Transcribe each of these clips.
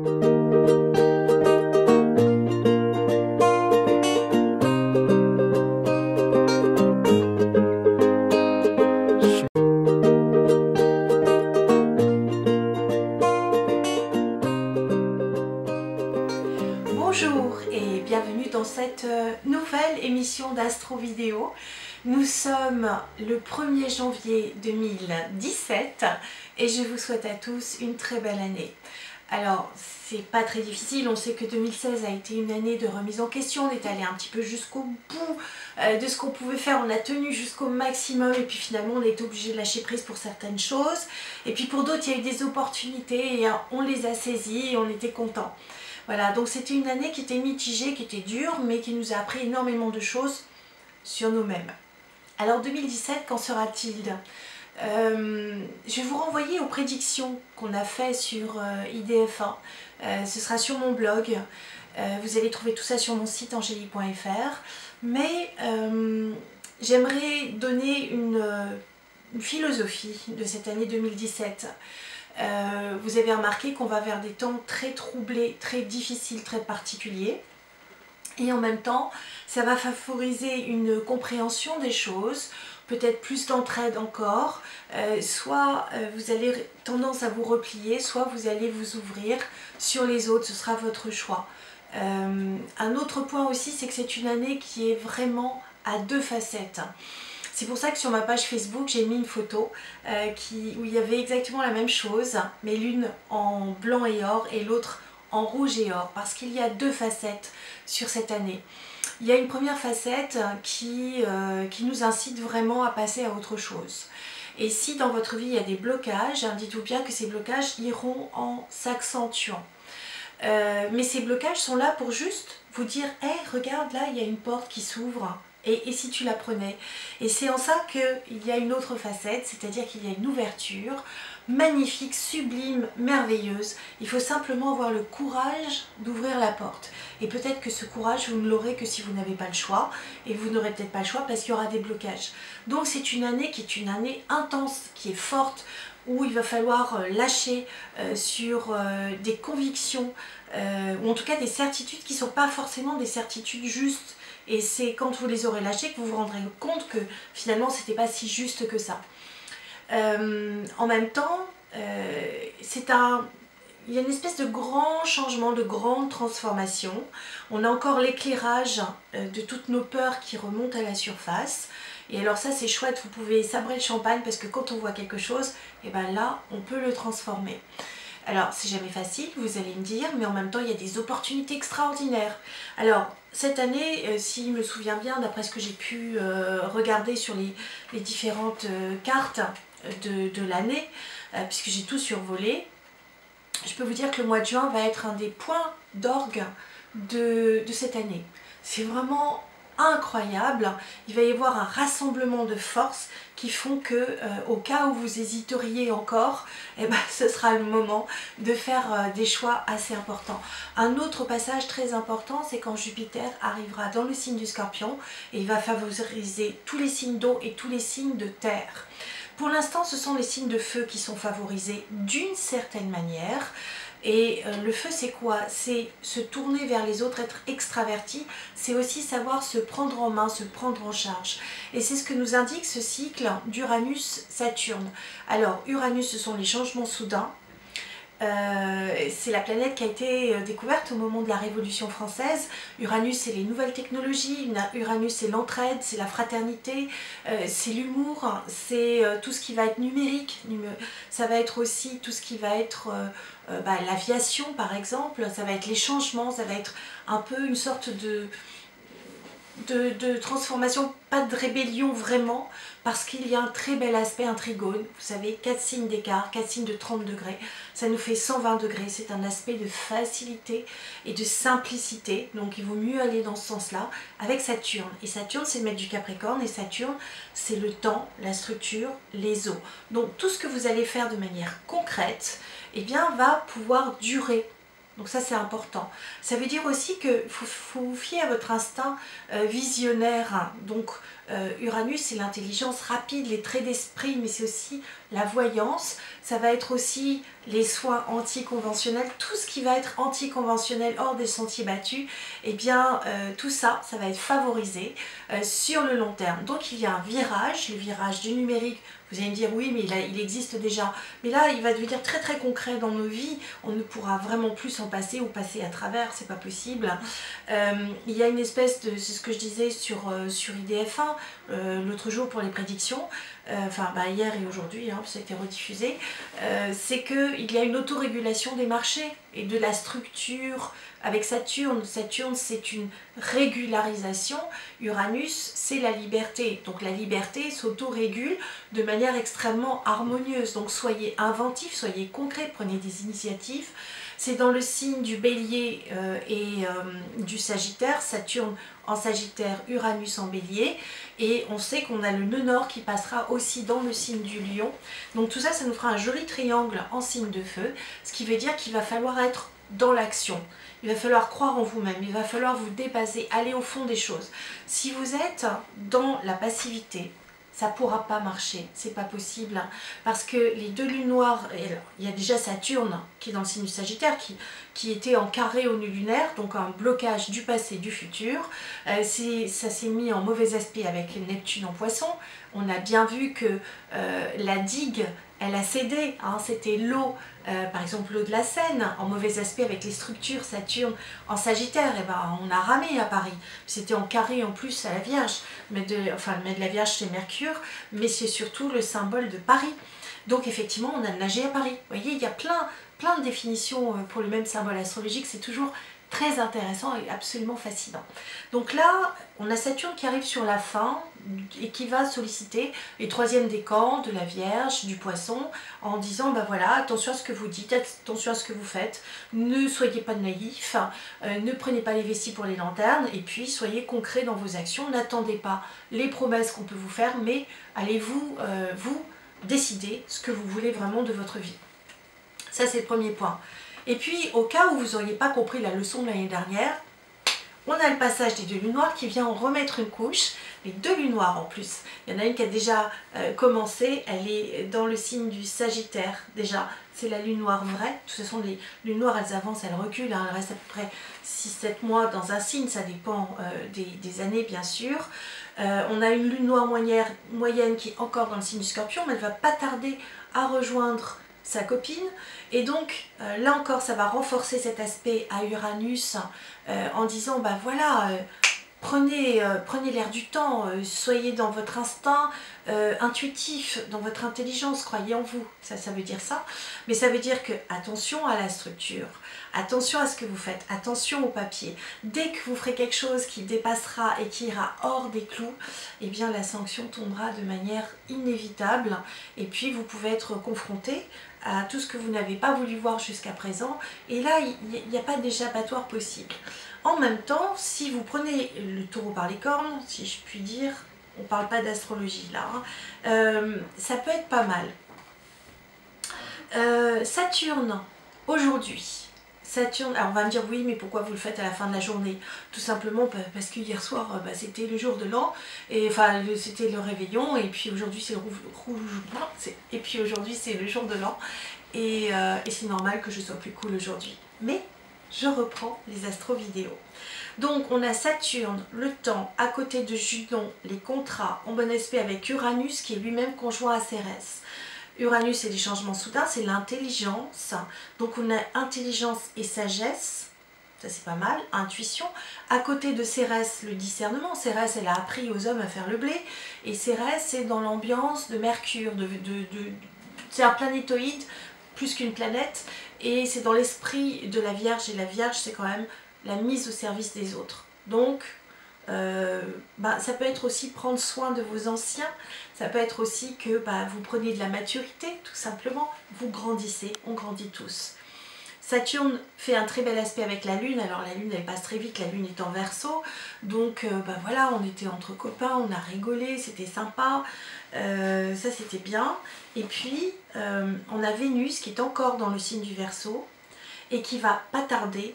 Bonjour et bienvenue dans cette nouvelle émission d'Astro Vidéo. Nous sommes le 1er janvier 2017 et je vous souhaite à tous une très belle année. Alors, c'est pas très difficile, on sait que 2016 a été une année de remise en question, on est allé un petit peu jusqu'au bout de ce qu'on pouvait faire, on a tenu jusqu'au maximum et puis finalement on est obligé de lâcher prise pour certaines choses. Et puis pour d'autres, il y a eu des opportunités et on les a saisies et on était contents. Voilà, donc c'était une année qui était mitigée, qui était dure, mais qui nous a appris énormément de choses sur nous-mêmes. Alors 2017, qu'en sera-t-il? Je vais vous renvoyer aux prédictions qu'on a fait sur IDF1. Ce sera sur mon blog. Vous allez trouver tout ça sur mon site angélique.fr. Mais j'aimerais donner une philosophie de cette année 2017. Vous avez remarqué qu'on va vers des temps très troublés, très difficiles, très particuliers. Et en même temps, ça va favoriser une compréhension des choses, peut-être plus d'entraide encore. Soit vous avez tendance à vous replier, soit vous allez vous ouvrir sur les autres, ce sera votre choix. Un autre point aussi, c'est que c'est une année qui est vraiment à deux facettes. C'est pour ça que sur ma page Facebook, j'ai mis une photo où il y avait exactement la même chose, mais l'une en blanc et or et l'autre en rouge et or, parce qu'il y a deux facettes sur cette année. Il y a une première facette qui nous incite vraiment à passer à autre chose. Et si dans votre vie il y a des blocages, dites-vous bien que ces blocages iront en s'accentuant. Mais ces blocages sont là pour juste vous dire « Hey, regarde, là, il y a une porte qui s'ouvre. » Et si tu la prenais? Et c'est en ça qu'il y a une autre facette, c'est-à-dire qu'il y a une ouverture magnifique, sublime, merveilleuse. Il faut simplement avoir le courage d'ouvrir la porte. Et peut-être que ce courage, vous ne l'aurez que si vous n'avez pas le choix. Et vous n'aurez peut-être pas le choix parce qu'il y aura des blocages. Donc c'est une année qui est une année intense, qui est forte, où il va falloir lâcher sur des convictions, ou en tout cas des certitudes qui ne sont pas forcément des certitudes justes. Et c'est quand vous les aurez lâchés que vous vous rendrez compte que finalement c'était pas si juste que ça. En même temps, il y a une espèce de grand changement, de grande transformation. On a encore l'éclairage de toutes nos peurs qui remontent à la surface. Et alors ça c'est chouette, vous pouvez sabrer le champagne parce que quand on voit quelque chose, et ben là on peut le transformer. Alors c'est jamais facile, vous allez me dire, mais en même temps il y a des opportunités extraordinaires. Alors cette année, si je me souviens bien, d'après ce que j'ai pu regarder sur les différentes cartes de l'année, puisque j'ai tout survolé, je peux vous dire que le mois de juin va être un des points d'orgue de cette année. C'est vraiment incroyable. Il va y avoir un rassemblement de forces qui font que au cas où vous hésiteriez encore, eh ben, ce sera le moment de faire des choix assez importants. Un autre passage très important, c'est quand Jupiter arrivera dans le signe du Scorpion et il va favoriser tous les signes d'eau et tous les signes de terre. Pour l'instant, ce sont les signes de feu qui sont favorisés d'une certaine manière. Et le feu, c'est quoi? C'est se tourner vers les autres, être extraverti. C'est aussi savoir se prendre en main, se prendre en charge. Et c'est ce que nous indique ce cycle d'Uranus-Saturne. Alors, Uranus, ce sont les changements soudains. C'est la planète qui a été découverte au moment de la Révolution française. Uranus, c'est les nouvelles technologies. Uranus, c'est l'entraide, c'est la fraternité, c'est l'humour, c'est tout ce qui va être numérique. Ça va être aussi tout ce qui va être l'aviation, par exemple. Ça va être les changements, ça va être un peu une sorte de transformation, pas de rébellion vraiment, parce qu'il y a un très bel aspect, un trigone, vous savez, 4 signes d'écart, 4 signes de 30 degrés, ça nous fait 120 degrés, c'est un aspect de facilité et de simplicité, donc il vaut mieux aller dans ce sens-là, avec Saturne. Et Saturne, c'est le maître du Capricorne, et Saturne, c'est le temps, la structure, les eaux. Donc tout ce que vous allez faire de manière concrète, eh bien, va pouvoir durer. Donc ça c'est important. Ça veut dire aussi qu'il faut vous fier à votre instinct visionnaire. Donc Uranus c'est l'intelligence rapide, les traits d'esprit, mais c'est aussi la voyance, ça va être aussi les soins anticonventionnels, tout ce qui va être anticonventionnel hors des sentiers battus, et bien tout ça, ça va être favorisé sur le long terme. Donc il y a un virage, le virage du numérique. Vous allez me dire oui, mais il existe déjà. Mais là, il va devenir très très concret dans nos vies. On ne pourra vraiment plus s'en passer ou passer à travers, c'est pas possible. Il y a une espèce de, c'est ce que je disais sur IDF1 l'autre jour pour les prédictions, hier et aujourd'hui, ça a été rediffusé, c'est qu'il y a une autorégulation des marchés et de la structure avec Saturne. Saturne, c'est une régularisation. Uranus, c'est la liberté. Donc la liberté s'autorégule de manière extrêmement harmonieuse. Donc soyez inventifs, soyez concrets, prenez des initiatives. C'est dans le signe du Bélier et du Sagittaire, Saturne en Sagittaire, Uranus en Bélier, et on sait qu'on a le nœud nord qui passera aussi dans le signe du Lion. Donc tout ça, ça nous fera un joli triangle en signe de feu, ce qui veut dire qu'il va falloir être dans l'action. Il va falloir croire en vous-même, il va falloir vous dépasser, aller au fond des choses. Si vous êtes dans la passivité, ça ne pourra pas marcher, c'est pas possible, parce que les deux lunes noires, il y a déjà Saturne qui est dans le signe du Sagittaire, qui était en carré au nœud lunaire, donc un blocage du passé, du futur. Ça s'est mis en mauvais aspect avec Neptune en Poisson. On a bien vu que la digue, elle a cédé, c'était l'eau, par exemple l'eau de la Seine, en mauvais aspect avec les structures Saturne en Sagittaire, et on a ramé à Paris. C'était en carré en plus à la Vierge, le maître de la Vierge c'est Mercure, mais c'est surtout le symbole de Paris. Donc effectivement on a nagé à Paris. Vous voyez, il y a plein de définitions pour le même symbole astrologique, c'est toujours très intéressant et absolument fascinant. Donc là, on a Saturne qui arrive sur la fin et qui va solliciter les troisièmes décans de la Vierge, du Poisson, en disant, voilà, attention à ce que vous dites, attention à ce que vous faites, ne soyez pas naïfs, ne prenez pas les vessies pour les lanternes, et puis soyez concrets dans vos actions, n'attendez pas les promesses qu'on peut vous faire, mais allez-vous vous décider ce que vous voulez vraiment de votre vie. Ça, c'est le premier point. Et puis, au cas où vous n'auriez pas compris la leçon de l'année dernière, on a le passage des deux lunes noires qui vient en remettre une couche. Les deux lunes noires en plus. Il y en a une qui a déjà commencé, elle est dans le signe du Sagittaire. Déjà, c'est la lune noire vraie. De toute façon, les lunes noires, elles avancent, elles reculent. Elles restent à peu près 6-7 mois dans un signe. Ça dépend des années, bien sûr. On a une lune noire moyenne qui est encore dans le signe du Scorpion, mais elle ne va pas tarder à rejoindre sa copine, et donc là encore ça va renforcer cet aspect à Uranus en disant voilà, prenez l'air du temps, soyez dans votre instinct intuitif, dans votre intelligence, croyez en vous, ça veut dire ça, mais ça veut dire que attention à la structure, attention à ce que vous faites, attention au papier. Dès que vous ferez quelque chose qui dépassera et qui ira hors des clous, eh bien la sanction tombera de manière inévitable, et puis vous pouvez être confronté à tout ce que vous n'avez pas voulu voir jusqu'à présent, et là il n'y a pas d'échappatoire possible. En même temps, si vous prenez le taureau par les cornes, si je puis dire, on ne parle pas d'astrologie là, ça peut être pas mal. Saturne, aujourd'hui, Saturne, alors on va me dire oui, mais pourquoi vous le faites à la fin de la journée? Tout simplement parce que hier soir c'était le jour de l'an, et enfin c'était le réveillon, et puis aujourd'hui c'est le rouge blanc, et puis aujourd'hui c'est le jour de l'an, et c'est normal que je sois plus cool aujourd'hui. Mais je reprends les astro-vidéos. Donc on a Saturne, le temps, à côté de Junon, les contrats en bon aspect avec Uranus qui est lui-même conjoint à Cérès. Uranus, c'est les changements soudains, c'est l'intelligence. Donc on a intelligence et sagesse, ça c'est pas mal, intuition. À côté de Cérès, le discernement. Cérès, elle a appris aux hommes à faire le blé. Et Cérès, c'est dans l'ambiance de Mercure, c'est un planétoïde plus qu'une planète. Et c'est dans l'esprit de la Vierge. Et la Vierge, c'est quand même la mise au service des autres. Donc, ça peut être aussi prendre soin de vos anciens, ça peut être aussi que vous prenez de la maturité, tout simplement, vous grandissez, on grandit tous. Saturne fait un très bel aspect avec la Lune, alors la Lune elle passe très vite, la Lune est en Verseau, donc voilà, on était entre copains, on a rigolé, c'était sympa, ça c'était bien. Et puis on a Vénus qui est encore dans le signe du Verseau et qui va pas tarder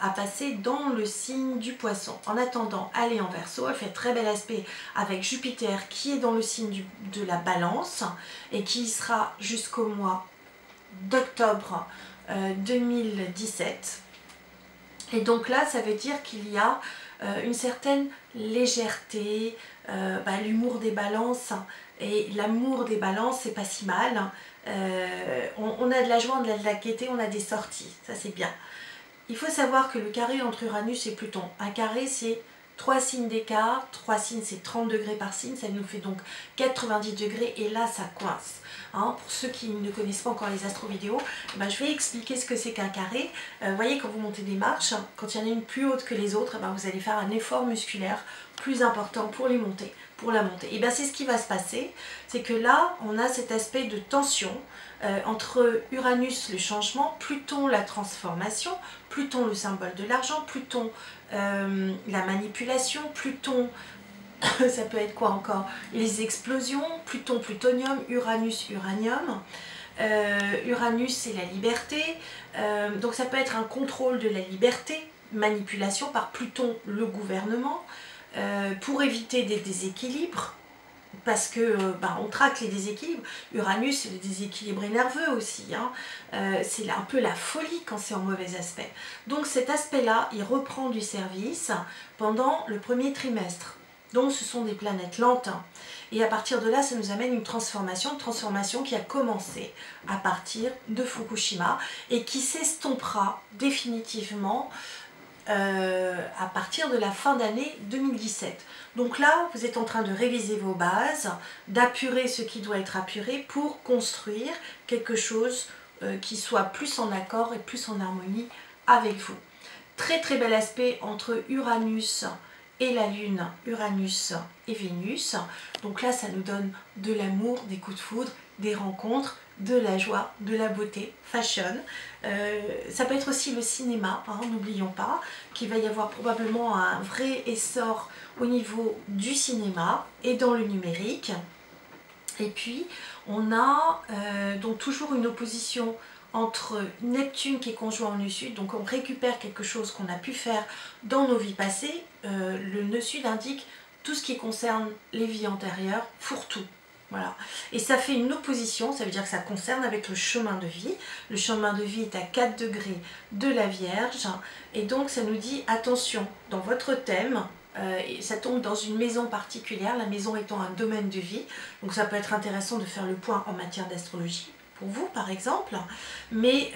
à passer dans le signe du Poisson. En attendant, elle est en Verseau, elle fait très bel aspect avec Jupiter qui est dans le signe de la Balance et qui y sera jusqu'au mois d'octobre 2017. Et donc là, ça veut dire qu'il y a une certaine légèreté, l'humour des balances, et l'amour des balances, c'est pas si mal. On a de la joie, on a de la gaieté, on a des sorties, ça c'est bien. Il faut savoir que le carré entre Uranus et Pluton, un carré c'est 3 signes d'écart, 3 signes c'est 30 degrés par signe, ça nous fait donc 90 degrés et là ça coince. Hein, pour ceux qui ne connaissent pas encore les astrovidéos, je vais expliquer ce que c'est qu'un carré. Vous voyez, quand vous montez des marches, quand il y en a une plus haute que les autres, vous allez faire un effort musculaire plus important pour les monter, pour la monter. Et c'est ce qui va se passer, c'est que là on a cet aspect de tension entre Uranus le changement, Pluton la transformation, Pluton le symbole de l'argent, Pluton la manipulation, Pluton ça peut être quoi encore? Les explosions, Pluton, plutonium, Uranus, uranium. Uranus c'est la liberté, donc ça peut être un contrôle de la liberté, manipulation par Pluton le gouvernement, pour éviter des déséquilibres, parce que on traque les déséquilibres. Uranus c'est le déséquilibre nerveux aussi, hein. C'est un peu la folie quand c'est en mauvais aspect. Donc cet aspect là il reprend du service pendant le premier trimestre. Donc ce sont des planètes lentes et à partir de là ça nous amène une transformation qui a commencé à partir de Fukushima et qui s'estompera définitivement à partir de la fin d'année 2017. Donc là vous êtes en train de réviser vos bases, d'apurer ce qui doit être apuré pour construire quelque chose qui soit plus en accord et plus en harmonie avec vous. Très très bel aspect entre Uranus et la Lune, Uranus et Vénus. Donc là, ça nous donne de l'amour, des coups de foudre, des rencontres, de la joie, de la beauté, fashion. Ça peut être aussi le cinéma, hein, n'oublions pas qu'il va y avoir probablement un vrai essor au niveau du cinéma et dans le numérique. Et puis, on a donc toujours une opposition entre Neptune qui est conjoint au nœud sud, donc on récupère quelque chose qu'on a pu faire dans nos vies passées. Le nœud sud indique tout ce qui concerne les vies antérieures, fourre-tout. Voilà. Et ça fait une opposition, ça veut dire que ça concerne avec le chemin de vie. Le chemin de vie est à 4 degrés de la Vierge, et donc ça nous dit attention, dans votre thème, ça tombe dans une maison particulière, la maison étant un domaine de vie, donc ça peut être intéressant de faire le point en matière d'astrologie, pour vous par exemple, mais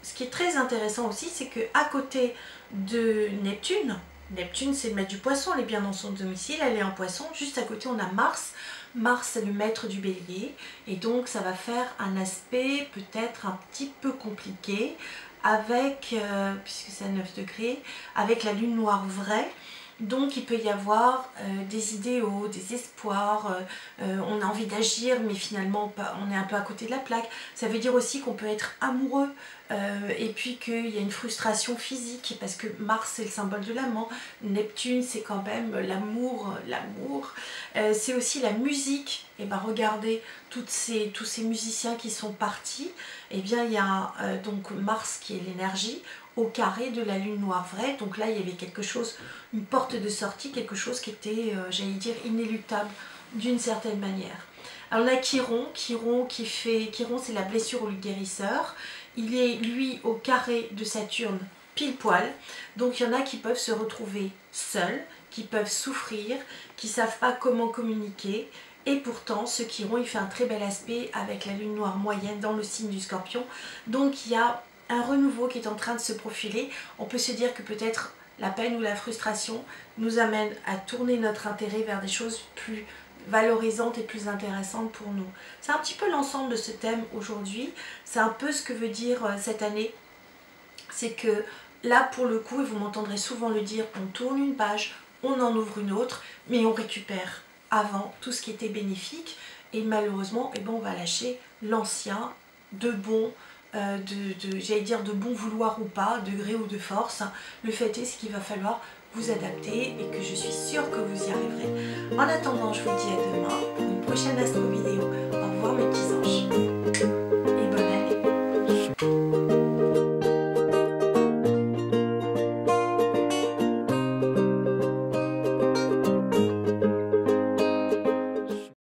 ce qui est très intéressant aussi, c'est qu'à côté de Neptune, Neptune c'est le maître du Poisson, elle est bien dans son domicile, elle est en Poisson, juste à côté on a Mars. Mars c'est le maître du Bélier, et donc ça va faire un aspect peut-être un petit peu compliqué avec, puisque c'est à 9 degrés, avec la lune noire vraie. Donc il peut y avoir des idéaux, des espoirs, on a envie d'agir mais finalement on est un peu à côté de la plaque. Ça veut dire aussi qu'on peut être amoureux et puis qu'il y a une frustration physique parce que Mars c'est le symbole de l'amant, Neptune c'est quand même l'amour, c'est aussi la musique. Et regardez tous ces musiciens qui sont partis, et bien il y a donc Mars qui est l'énergie au carré de la lune noire vraie. Donc là il y avait quelque chose, une porte de sortie, quelque chose qui était j'allais dire inéluctable d'une certaine manière. Alors on a Chiron c'est la blessure ou le guérisseur. Il est lui au carré de Saturne pile poil, donc il y en a qui peuvent se retrouver seuls, qui peuvent souffrir, qui ne savent pas comment communiquer. Et pourtant, ce Chiron, il fait un très bel aspect avec la lune noire moyenne dans le signe du Scorpion. Donc il y a un renouveau qui est en train de se profiler. On peut se dire que peut-être la peine ou la frustration nous amène à tourner notre intérêt vers des choses plus valorisantes et plus intéressantes pour nous. C'est un petit peu l'ensemble de ce thème aujourd'hui. C'est un peu ce que veut dire cette année. C'est que là, pour le coup, et vous m'entendrez souvent le dire, on tourne une page, on en ouvre une autre, mais on récupère avant tout ce qui était bénéfique, et malheureusement on va lâcher l'ancien de bon, j'allais dire de bon vouloir ou pas, de gré ou de force. Le fait est qu'il va falloir vous adapter et que je suis sûre que vous y arriverez. En attendant, je vous dis à demain pour une prochaine astro vidéo.